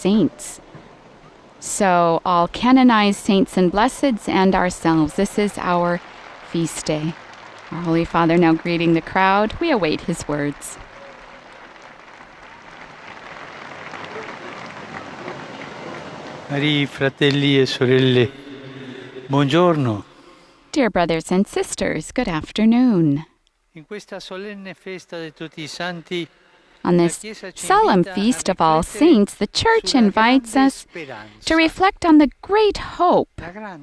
saints. So all canonized saints and blesseds and ourselves, this is our feast day. Our Holy Father now greeting the crowd. We await his words. Cari fratelli e sorelle, buongiorno. Dear brothers and sisters, good afternoon. In questa solenne festa di tutti i santi, On this solemn feast of all saints, the Church invites us to reflect on the great hope that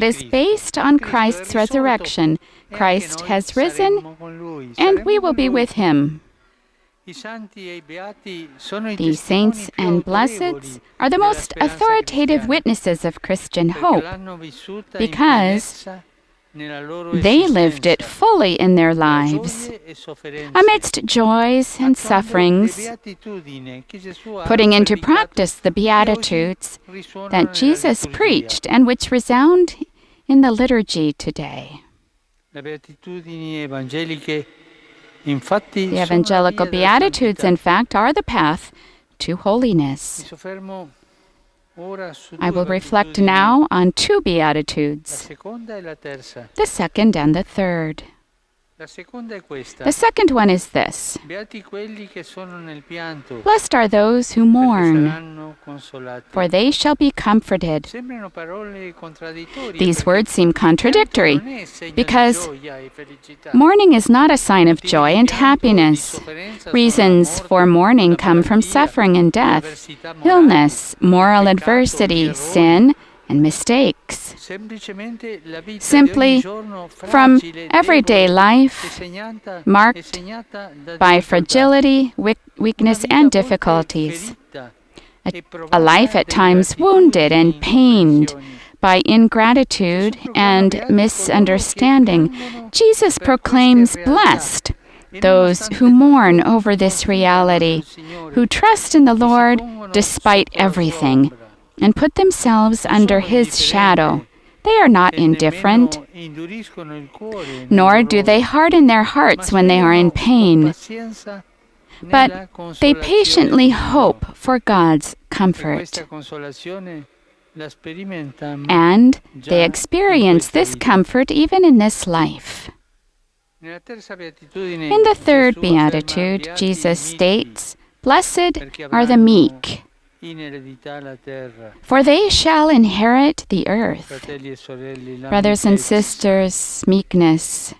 is based on Christ's resurrection. Christ has risen, and we will be with him. These saints and blesseds are the most authoritative witnesses of Christian hope because they lived it fully in their lives, amidst joys and sufferings, putting into practice the Beatitudes that Jesus preached and which resound in the liturgy today. The evangelical Beatitudes, in fact, are the path to holiness. I will reflect now on two Beatitudes, the second and the third. The second one is this: Blessed are those who mourn, for they shall be comforted. These words seem contradictory because mourning is not a sign of joy and happiness. Reasons for mourning come from suffering and death, illness, moral adversity, sin, and mistakes. Simply from everyday life marked by fragility, weakness, and difficulties. A life at times wounded and pained by ingratitude and misunderstanding. Jesus proclaims blessed those who mourn over this reality, who trust in the Lord despite everything, and put themselves under his shadow. They are not indifferent, nor do they harden their hearts when they are in pain, but they patiently hope for God's comfort. And they experience this comfort even in this life. In the third Beatitude, Jesus states, "Blessed are the meek, for they shall inherit the earth." Brothers and sisters, meekness.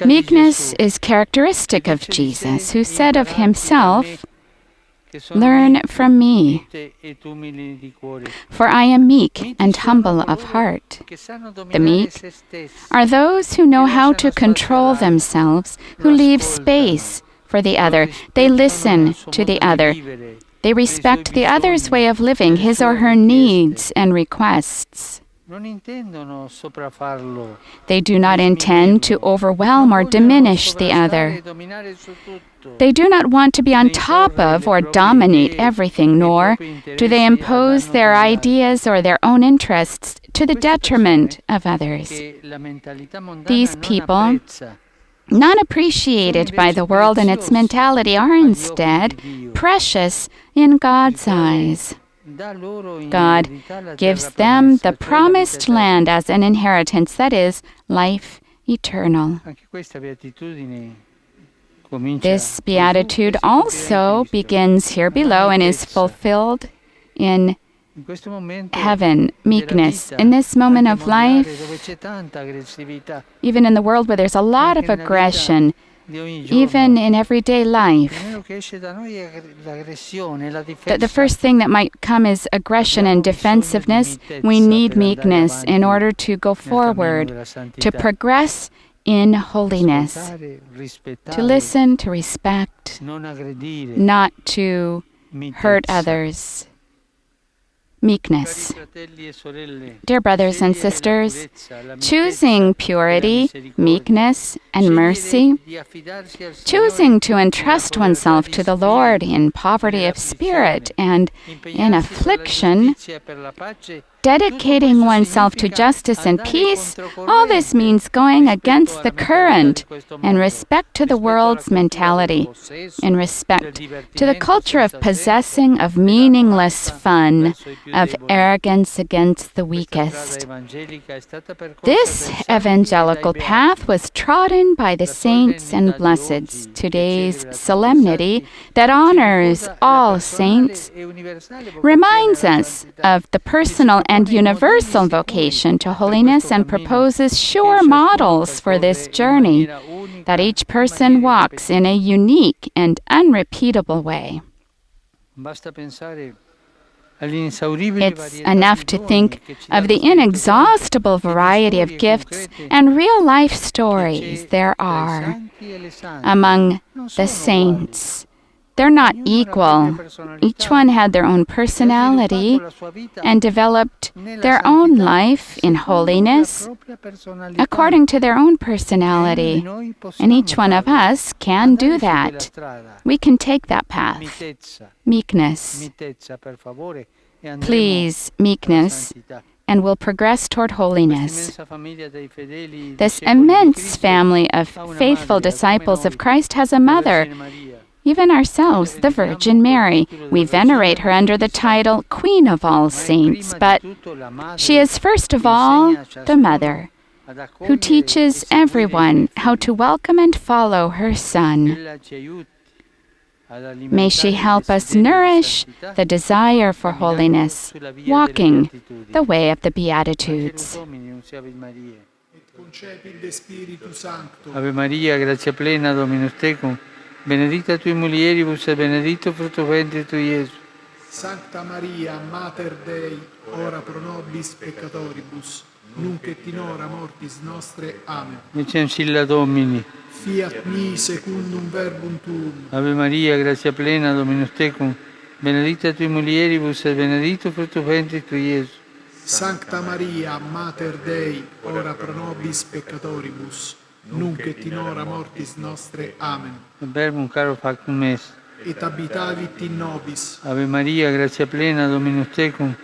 Meekness is characteristic of Jesus, who said of himself, "Learn from me, for I am meek and humble of heart." The meek are those who know how to control themselves, who leave space for the other. They listen to the other. They respect the other's way of living, his or her needs and requests. They do not intend to overwhelm or diminish the other. They do not want to be on top of or dominate everything, nor do they impose their ideas or their own interests to the detriment of others. These people, not appreciated by the world and its mentality, are instead precious in God's eyes. God gives them the promised land as an inheritance, that is, life eternal. This beatitude also begins here below and is fulfilled in heaven, meekness. In this moment of life, even in the world where there's a lot of aggression, even in everyday life, the first thing that might come is aggression and defensiveness. We need meekness in order to go forward, to progress in holiness, to listen, to respect, not to hurt others. Meekness. Dear brothers and sisters, choosing purity, meekness, and mercy, choosing to entrust oneself to the Lord in poverty of spirit and in affliction, dedicating oneself to justice and peace, all this means going against the current in respect to the world's mentality, in respect to the culture of possessing, of meaningless fun, of arrogance against the weakest. This evangelical path was trodden by the saints and blesseds. Today's solemnity that honors all saints reminds us of the personal and universal vocation to holiness and proposes sure models for this journey, that each person walks in a unique and unrepeatable way. It's enough to think of the inexhaustible variety of gifts and real-life stories there are among the saints. They're not equal. Each one had their own personality and developed their own life in holiness according to their own personality. And each one of us can do that. We can take that path. Meekness. Please, meekness, and we'll progress toward holiness. This immense family of faithful disciples of Christ has a mother. Even ourselves, the Virgin Mary, we venerate her under the title Queen of all Saints, but she is first of all the Mother, who teaches everyone how to welcome and follow her Son. May she help us nourish the desire for holiness, walking the way of the Beatitudes. Ave Maria, gratia plena, Dominus tecum, benedicta tui mulieribus et benedictus fructus ventris tui, Iesus. Sancta Maria, Mater Dei, ora pro nobis peccatoribus, nunc et in hora mortis nostre. Amen. Ecce ancilla Domini. Fiat mi secundum verbum tuum. Ave Maria, gratia plena, Dominus tecum, benedicta tui mulieribus et benedictus fructus ventris tui, Iesus. Sancta Maria, Mater Dei, ora pro nobis peccatoribus, nunc et in hora mortis nostre. Amen. Verbum caro factum est. Et habitavit in nobis. Ave Maria, gratia plena, Dominus tecum,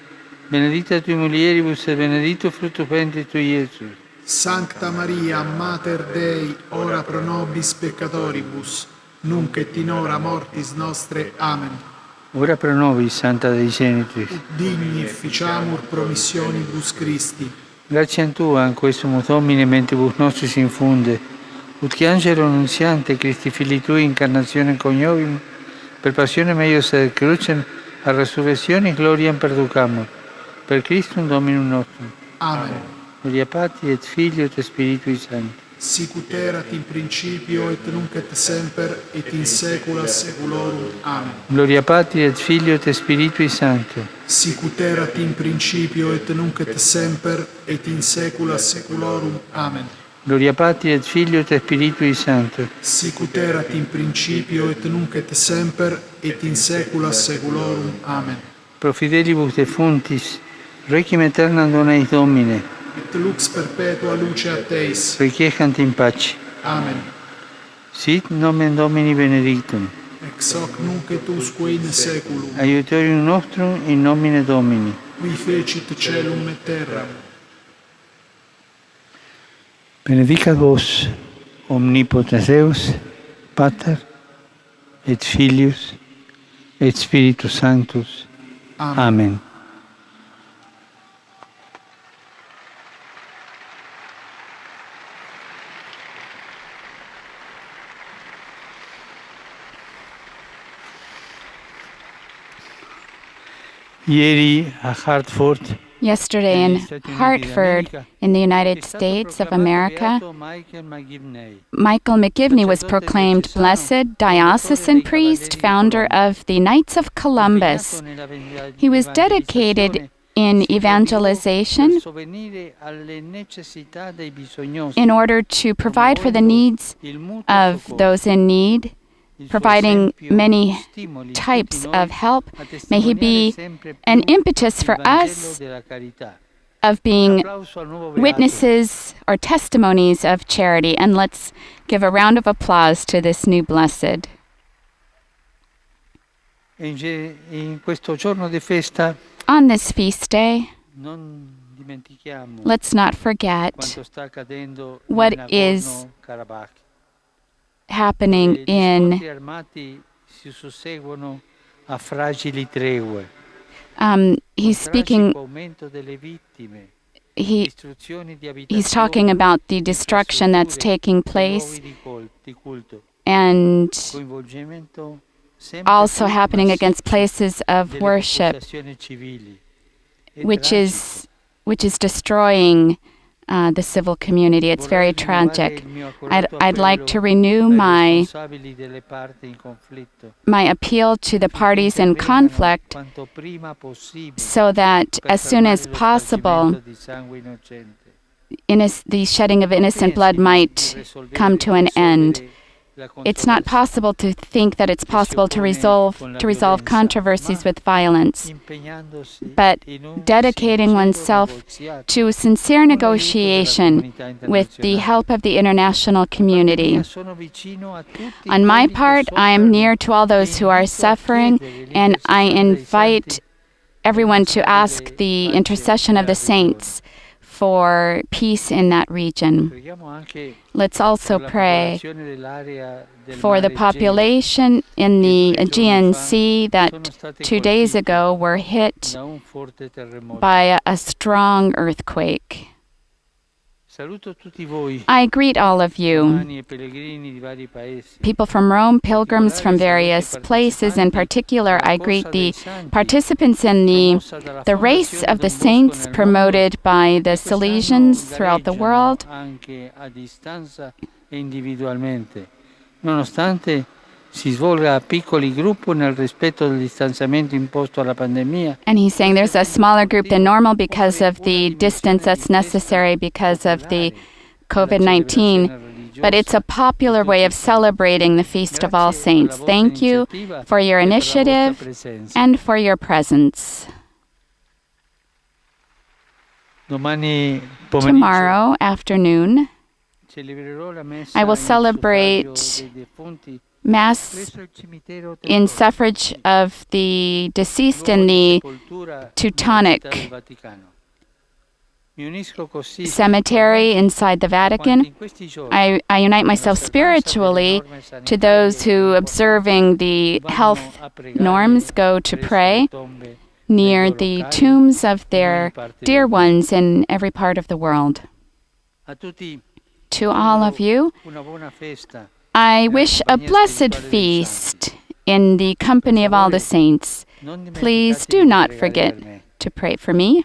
benedicta tui mulieribus et benedictus fructus ventris tui, Iesus. Sancta Maria, Mater Dei, ora pro nobis peccatoribus, nunc et in hora mortis nostre. Amen. Ora pro nobis, Santa Dei Genitrix. Ut digni efficiamur promissionibus Christi. Gratiam Tua, in questum Domine, mentibus nostris infunde, ut che angelo annunziante, Christi Fili Tui, incarnazione coniovim, per passione meius et crucem, a resurrezione gloriam perducamur. Per Christum Dominum nostrum. Amen. Gloria Patri et Filio et Spiritui Sancti. Sicut erat in principio et nunc et semper et in saecula saeculorum. Amen. Gloria Patri et Filio et Spiritui Sancto. Sicut erat in principio et nunc et semper et in saecula saeculorum. Amen. Gloria Patri et Filio et Spiritui Sancto. Sicut erat in principio et nunc et semper et in saecula saeculorum. Amen. Pro fidelibus defuntis, requiem aeternam dona eis Domine. Et lux perpetua luce a Teis. Requiescant in pace. Amen. Sit nomen Domini benedictum. Ex hoc nunc et usque in saeculum. Aiutorium nostrum in nomine Domini. Qui fecit caelum et terram. Benedicat vos, omnipotens Deus, Pater, et Filius, et Spiritus Sanctus. Amen. Amen. Ieri a Hartford, Yesterday in Hartford, in the United States of America, Michael McGivney was proclaimed blessed diocesan priest, founder of the Knights of Columbus. He was dedicated in evangelization in order to provide for the needs of those in need, providing many types of help. May he be an impetus for us of being witnesses or testimonies of charity. And let's give a round of applause to this new blessed. In questo giorno di festa, On this feast day, Non dimentichiamo Let's not forget quanto sta accadendo what nel is Nagorno-Karabakh. happening Gli in scontri armati si susseguono a fragili tregue, he's con speaking tragico aumento delle vittime, he distruzioni di he's talking abitazioni, about the destruction that's infrastrutture taking e place luoghi di culto, and coinvolgimento sempre also più happening against massiccio places of delle worship, popolazioni civili. È which tragico. is destroying the civil community. It's Vorrei very rinnovare tragic. il mio I'd accorato like to appello renew ai responsabili delle parti in conflitto my appeal to the affinché parties in intervengano conflict quanto prima possibile so that per as soon fermare as lo possible spargimento di sangue innocente. the shedding of Non innocent blood pensino might di come to an end. la It's not controversia possible to think that it's che si possible to oppone con la resolve violenza, controversies ma with violence, impegnandosi but in un dedicating sincero oneself negoziato to sincere con l'aiuto della negotiation comunità with the internazionale. help of the international Da parte community. mia sono vicino a tutti On my quelli che part, I am soffrono near to all e those who are invito a suffering, chiedere and I l'intercessione dei invite santi everyone per to ask ristabilire the pace intercession of nella the regione. saints for peace in that region. Preghiamo anche Let's also per la pray popolazione dell'area del for the mare Egeo population in che the 2 giorni Aegean fa Sea sono that state 2 days colpite ago were hit da un forte terremoto. by a strong earthquake. Saluto tutti voi, I greet all of you, romani e pellegrini di vari paesi. people from Rome, pilgrims from In particolare various saluto i places. In partecipanti particular, alla I greet corsa the dei santi participants in promossa dalla the race Fondazione of the Don Bosco saints nel mondo, promoted by the che quest'anno Salesians throughout the gareggiano world. anche a distanza e individualmente, nonostante si svolga a piccoli gruppi nel rispetto del distanziamento imposto alla pandemia. And he's saying there's a smaller group than normal because of the distance that's necessary because of the COVID-19, but it's a popular way of celebrating the Feast of All Saints. Thank you for your initiative and for your presence. Domani pomeriggio Tomorrow afternoon, celebrerò la messa I will in celebrate suffragio dei defunti Mass presso il cimitero in Teutonico, suffrage of the deceased in luogo di the sepoltura nella Teutonic città del Vaticano. Mi unisco così cemetery inside the spiritualmente a quanti Vatican. in questi giorni, I unite myself nell'osservanza delle spiritually norme to sanitarie those who, e observing the vanno health a pregare norms, go to presso pray le tombe near dei loro the cari tombs of in ogni their parte dear del mondo. ones in every part of the world. A tutti To all of you, una buona festa. I wish a blessed feast in the company of all the saints. Non Please dimenticate do di not pregare forget per me. to pray for me.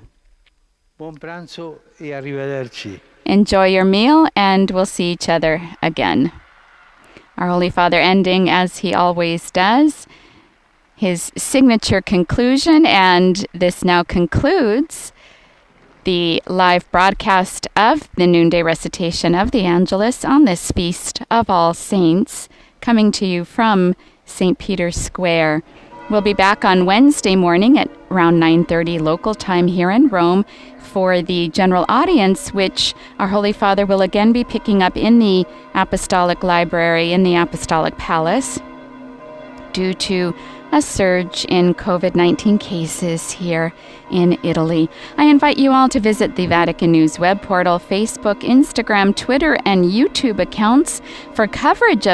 Buon pranzo e arrivederci. Enjoy your meal, and we'll see each other again. Our Holy Father ending, as he always does, his signature conclusion, and this now concludes the live broadcast of the noonday recitation of the Angelus on this Feast of All Saints, coming to you from St. Peter's Square. We'll be back on Wednesday morning at around 9:30 local time here in Rome for the general audience, which our Holy Father will again be picking up in the Apostolic Library in the Apostolic Palace due to a surge in COVID-19 cases here in Italy. I invite you all to visit the Vatican News web portal, Facebook, Instagram, Twitter, and YouTube accounts for coverage of